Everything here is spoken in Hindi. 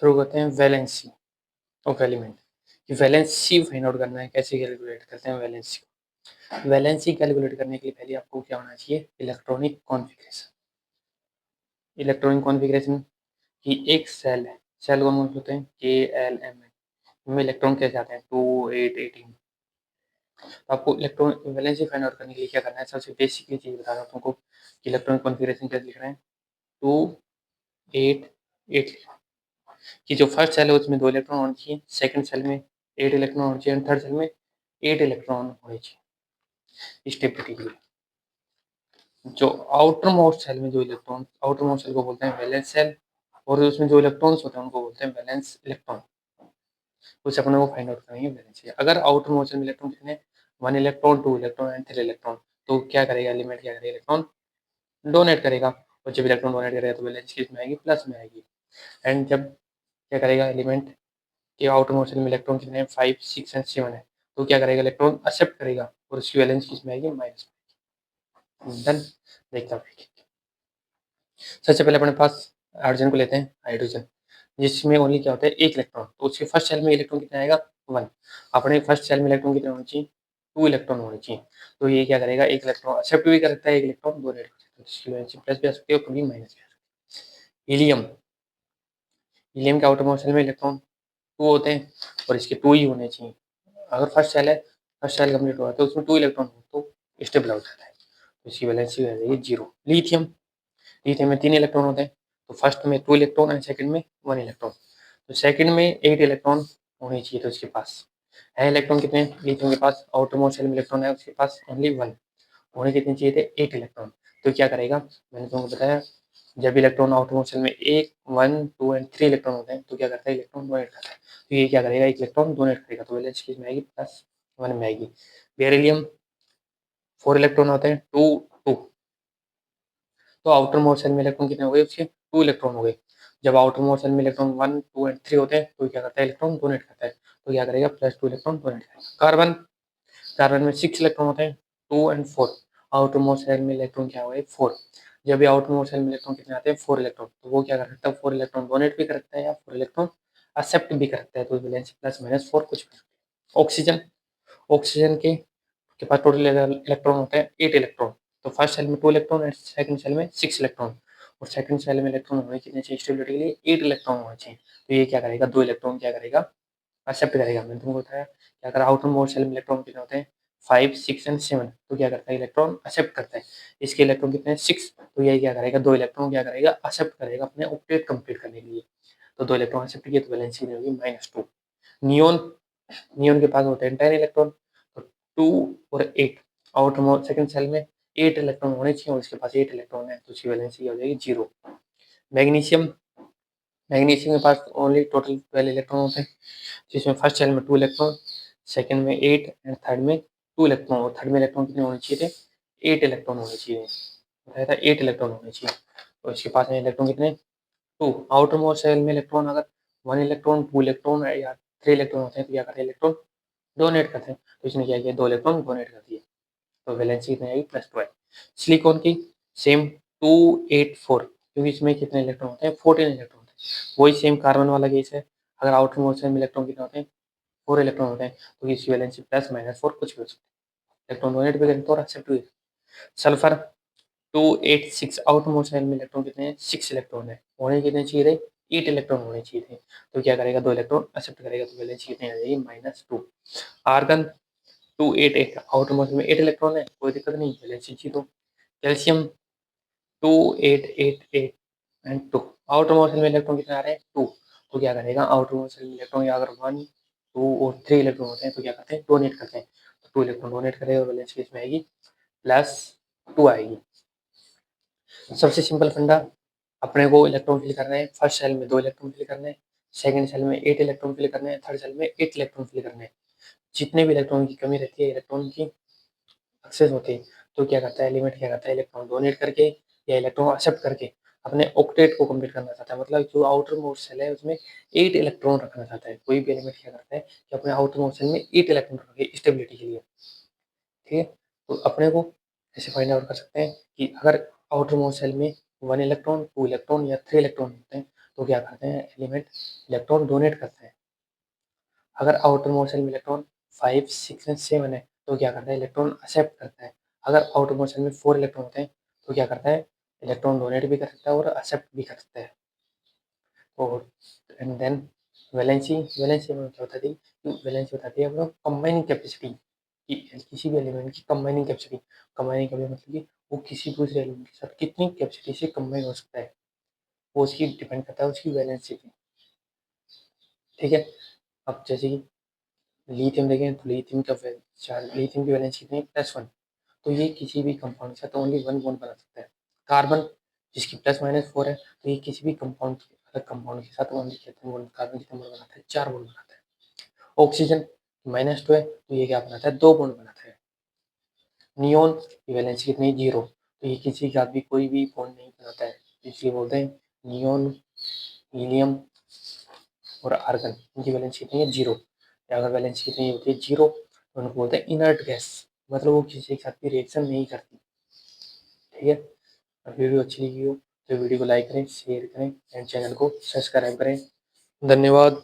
शुरू करते हैं वैलेंसी ऑफ एलिमेंट। कि वैलेंसी फाइंड आउट करना है, कैसे कैलकुलेट करते हैं वैलेंसी को। वैलेंसी कैलकुलेट करने के लिए पहले आपको क्या होना चाहिए, इलेक्ट्रॉनिक कॉन्फ़िगरेशन। इलेक्ट्रॉनिक कॉन्फ़िगरेशन की एक सेल है, सेल कौन कौन से होते हैं, KLM इनमें इलेक्ट्रॉन कैसे आते हैं, 2 8 18। तो आपको इलेक्ट्रॉन वैलेंसी फाइंड आउट करने के लिए क्या करना है, सबसे बेसिकली चीज़ बता रहा हूँ तुमको कि इलेक्ट्रॉनिक कॉन्फ़िगरेशन कैसे लिख रहे हैं। 2 8 8 कि जो फर्स्ट सेल है उसमें 2 इलेक्ट्रॉन होने चाहिए, सेकंड सेल में 8 इलेक्ट्रॉन होने चाहिए, थर्ड सेल में 8 इलेक्ट्रॉन होने चाहिए स्टेबिलिटी के लिए। जो आउटर मोस्ट सेल में जो इलेक्ट्रॉन, आउटर मोस्ट सेल को बोलते हैं वैलेंस सेल, और उसमें जो इलेक्ट्रॉन्स होते हैं उनको बोलते हैं वैलेंस इलेक्ट्रॉन। उसे अपने को फाइंड आउट करेंगे वैलेंस से। अगर आउटर मोस्ट सेल में इलेक्ट्रॉन कितने, 1 इलेक्ट्रॉन, 2 इलेक्ट्रॉन एंड 3 इलेक्ट्रॉन, तो क्या करेगा एलिमेंट, क्या करेगा इलेक्ट्रॉन डोनेट करेगा। और जब इलेक्ट्रॉन डोनेट करेगा तो वैलेंस किस में आएगी, प्लस में आएगी। एंड जब क्या करेगा एलिमेंट के आउटर मोस्ट सेल में इलेक्ट्रॉन कितने हैं, 5 6 एंड 7 है, तो क्या करेगा इलेक्ट्रॉन एक्सेप्ट करेगा और उसकी वैलेंस किस में आएगी, माइनस में। डन। देखता हूँ। सबसे पहले अपने पास हाइड्रोजन को लेते हैं, हाइड्रोजन जिसमें ओनली क्या होता है, एक इलेक्ट्रॉन, तो उसके फर्स्ट सेल में इलेक्ट्रॉन कितना आएगा, 1। अपने फर्स्ट सेल में इलेक्ट्रॉन कितने होने चाहिए, 2 इलेक्ट्रॉन होने चाहिए। तो ये क्या करेगा, एक इलेक्ट्रॉन एक्सेप्ट भी कर सकता है, एक इलेक्ट्रॉन डोनेट कर सकता है, तो इसकी वैलेंस प्लस भी आ सकती है और कभी माइनस भी आ सकती है। हीलियम, हीलियम के आउटर मोस्ट सेल में इलेक्ट्रॉन 2 होते हैं और इसके 2 ही होने चाहिए। अगर फर्स्ट सेल है, फर्स्ट सेल कंप्लीट हुआ तो उसमें 2 इलेक्ट्रॉन हो तो स्टेबल हो जाता है, तो इसकी वैलेंसी हो जाएगी 0। लिथियम, लिथियम में 3 इलेक्ट्रॉन होते हैं, तो फर्स्ट में 2 इलेक्ट्रॉन एंड सेकंड में 1 इलेक्ट्रॉन, तो सेकंड में 8 इलेक्ट्रॉन होने चाहिए, तो इसके पास है इलेक्ट्रॉन कितने, लिथियम के पास आउटर मोस्ट सेल में इलेक्ट्रॉन है उसके पास ओनली 1, होने कितने चाहिए थे, 8 इलेक्ट्रॉन। तो क्या करेगा, मैंने तुमको बताया जब इलेक्ट्रॉन आउटर मोस्ट सेल में 1 1 2 एंड 3 इलेक्ट्रॉन होते हैं तो क्या करता है, इलेक्ट्रॉन डोनेट करता है, तो ये क्या करेगा, एक इलेक्ट्रॉन डोनेट करेगा, तो वैलेंस किस में आएगी, +1 में आएगी। बेरिलियम 4 इलेक्ट्रॉन होते हैं, 2 2, तो आउटर मोस्ट सेल में इलेक्ट्रॉन कितने हो गए उसके, 2 इलेक्ट्रॉन हो गए। जब आउटर मोस्ट सेल में इलेक्ट्रॉन 1 2 एंड 3 होते हैं तो क्या करता है, इलेक्ट्रॉन डोनेट करता है, तो क्या करेगा, +2 इलेक्ट्रॉन डोनेट करेगा। कार्बन, कार्बन में 6 इलेक्ट्रॉन होते हैं, 2 एंड 4, आउटर मोस्ट सेल में इलेक्ट्रॉन क्या हो गए, 4। जब ये आउटर मोस्ट सेल में इलेक्ट्रॉन कितने आते हैं, 4 इलेक्ट्रॉन, तो वो क्या कर सकता है, 4 इलेक्ट्रॉन डोनेट भी कर सकता है या 4 इलेक्ट्रॉन एक्सेप्ट भी कर सकता है, तो वैलेंसी +-4 कुछ भी। ऑक्सीजन, ऑक्सीजन के पास टोटल इलेक्ट्रॉन होते हैं 8 इलेक्ट्रॉन, तो फर्स्ट सेल में 2 इलेक्ट्रॉन एंड सेकंड सेल में 6 इलेक्ट्रन, और सेकंड सेल में इलेक्ट्रॉन होने कितने चाहिए स्टेबिलिटी के लिए, 8 इलेक्ट्रॉन होने चाहिए। तो ये क्या करेगा, 2 इलेक्ट्रॉन क्या करेगा, एक्सेप्ट करेगा। मैंने तुमको बताया कि अगर आउटर मोस्ट सेल में इलेक्ट्रॉन कितने होते हैं, 5 6 एंड 7, तो क्या करता है, इलेक्ट्रॉन एक्सेप्ट करता है। इसके इलेक्ट्रॉन कितने हैं, 6, तो ये क्या करेगा, 2 इलेक्ट्रॉन क्या करेगा, एक्सेप्ट करेगा अपने ऑक्टेट कंप्लीट करने के लिए, तो 2 इलेक्ट्रॉन एक्सेप्ट किए तो वैलेंसी होगी -2। नियोन, नियोन के पास होते हैं 10 इलेक्ट्रॉन, तो 2 और 8, आउटर मोस्ट सेकंड सेल में 8 इलेक्ट्रॉन होने चाहिए और इसके पास 8 इलेक्ट्रॉन है, तो उसकी वैलेंसी हो जाएगी 0। मैग्नीशियम, मैग्नीशियम के पास ओनली टोटल 12 इलेक्ट्रॉन होते हैं, जिसमें फर्स्ट सेल में 2 इलेक्ट्रॉन, सेकंड में 8 एंड थर्ड में 2 इलेक्ट्रॉन, और थर्ड में इलेक्ट्रॉन कितने होने चाहिए थे, 8 इलेक्ट्रॉन होने चाहिए, बताया था 8 इलेक्ट्रॉन होने चाहिए, तो इसके पास में इलेक्ट्रॉन कितने, 2। आउटर मोस्ट सेल में इलेक्ट्रॉन अगर 1 इलेक्ट्रॉन 2 इलेक्ट्रॉन या 3 इलेक्ट्रॉन होते हैं तो क्या करते हैं, इलेक्ट्रॉन डोनेट करते हैं, तो इसने क्या किया, 2 इलेक्ट्रॉन डोनेट कर दिए, तो वैलेंसी कितनी आएगी, +12। सिलिकॉन की सेम 2 8 4, क्योंकि इसमें कितने इलेक्ट्रॉन होते हैं, 14 इलेक्ट्रॉन होते हैं, वही सेम कार्बन वाला केस है। अगर आउटर मोस्ट सेल में इलेक्ट्रॉन कितने होते हैं, 4 इलेक्ट्रॉन होते हैं, तो इसकी वैलेंसी +-4 कुछ भी हो सकता है, इलेक्ट्रॉन डोनेट भी करें तो और एक्सेप्ट भी। सल्फर 2 8 6, आउटर मोस्ट सेल में इलेक्ट्रॉन कितने हैं, 6 इलेक्ट्रॉन है, होने कितने चाहिए थे, 8 इलेक्ट्रॉन होने चाहिए थे, तो क्या करेगा, 2 इलेक्ट्रॉन एक्सेप्ट करेगा, तो वैलेंसी कितनी आ जाएगी, -2। आर्गन 2 8 8, आउटर मोस्ट में 8 इलेक्ट्रॉन है, कोई दिक्कत नहीं, valency 0। Calcium 2 8 8 8 and 2, outer most में इलेक्ट्रॉन कितने आ रहे हैं, 2, तो क्या करेगा, आउटर मोस्ट में इलेक्ट्रॉन या अगर 1 2 और 3 इलेक्ट्रॉन होते हैं तो क्या करते हैं, डोनेट करते हैं, तो 2 इलेक्ट्रॉन डोनेट करेगा और वैलेंसी किसमें आएगी, +2 आएगी। सबसे सिंपल फंडा, अपने को इलेक्ट्रॉन फिल करना है, फर्स्ट सेल में 2 इलेक्ट्रॉन फिल करने हैं, सेकंड सेल में 8 इलेक्ट्रॉन फिल करने हैं, थर्ड सेल में 8 इलेक्ट्रॉन फिल करने हैं। जितने भी इलेक्ट्रॉन की कमी रहती है, इलेक्ट्रॉन की एक्सेस होती है, तो क्या करता है एलिमेंट, क्या करता है, इलेक्ट्रॉन डोनेट करके या इलेक्ट्रॉन एक्सेप्ट करके अपने ऑक्टेट को कंप्लीट करना चाहता है, मतलब जो आउटर मोस्ट सेल है उसमें 8 इलेक्ट्रॉन रखना चाहता है। कोई भी एलिमेंट क्या करता है कि अपने आउटर मोस्ट सेल में 8 इलेक्ट्रॉन रखे स्टेबिलिटी के लिए, ठीक है। तो अपने को ऐसे फाइंड आउट कर सकते हैं कि अगर आउटर मोस्ट सेल में 1 इलेक्ट्रॉन 2 इलेक्ट्रॉन या 3 इलेक्ट्रॉन होते हैं तो क्या करते हैं एलिमेंट इलेक्ट्रॉन डोनेट करते हैं। अगर आउटर मोस्ट शेल में इलेक्ट्रॉन 5, 6 एंड 7 है तो क्या करता है इलेक्ट्रॉन एक्सेप्ट करता है। अगर आउटर मोस्ट शेल में 4 इलेक्ट्रॉन होते हैं तो क्या करता है इलेक्ट्रॉन डोनेट भी कर सकता है और एक्सेप्ट भी कर सकता है। और एंड देन वैलेंसी में क्या बताती है, वैलेंसी बताती है अपना कंबाइनिंग कैपेसिटी कि किसी भी एलिमेंट की कंबाइनिंग कैपेसिटी। कंबाइनिंग कैपेसिटी मतलब कि वो किसी दूसरे एलिमेंट के साथ कितनी कैपेसिटी से कंबाइन हो सकता है, वो उसकी डिपेंड करता है उसकी वैलेंसी पे। ठीक है, अब जैसे कि लिथियम देखें तो लिथियम की वैलेंसी कितनी है +1। तो ये किसी भी कंपाउंड के साथ ओनली 1 बॉन्ड बना सकता है। कार्बन जिसकी +-4 है तो ये किसी भी कंपाउंड अलग कंपाउंड के साथ ओनली कितने बॉन्ड कार्बन कितने बॉन्ड बनाता है 4 बॉन्ड बनाता है। ऑक्सीजन -2 है तो ये क्या बनाता है 2 बॉन्ड बनाता है। नियोन की वैलेंसी कितनी है 0, तो ये किसी के साथ भी कोई भी बॉन्ड नहीं बनाता है, इसलिए बोलते हैं नियोन, हीलियम और आर्गन इनकी वैलेंसी कितनी है 0। अगर वैलेंसी कितनी होती है 0 तो उनको बोलते हैं इनर्ट गैस, मतलब वो किसी के साथ भी रिएक्शन नहीं करती। ठीक है, अगर वीडियो अच्छी लगी हो तो वीडियो को लाइक करें, शेयर करें एंड चैनल को सब्सक्राइब करें। धन्यवाद।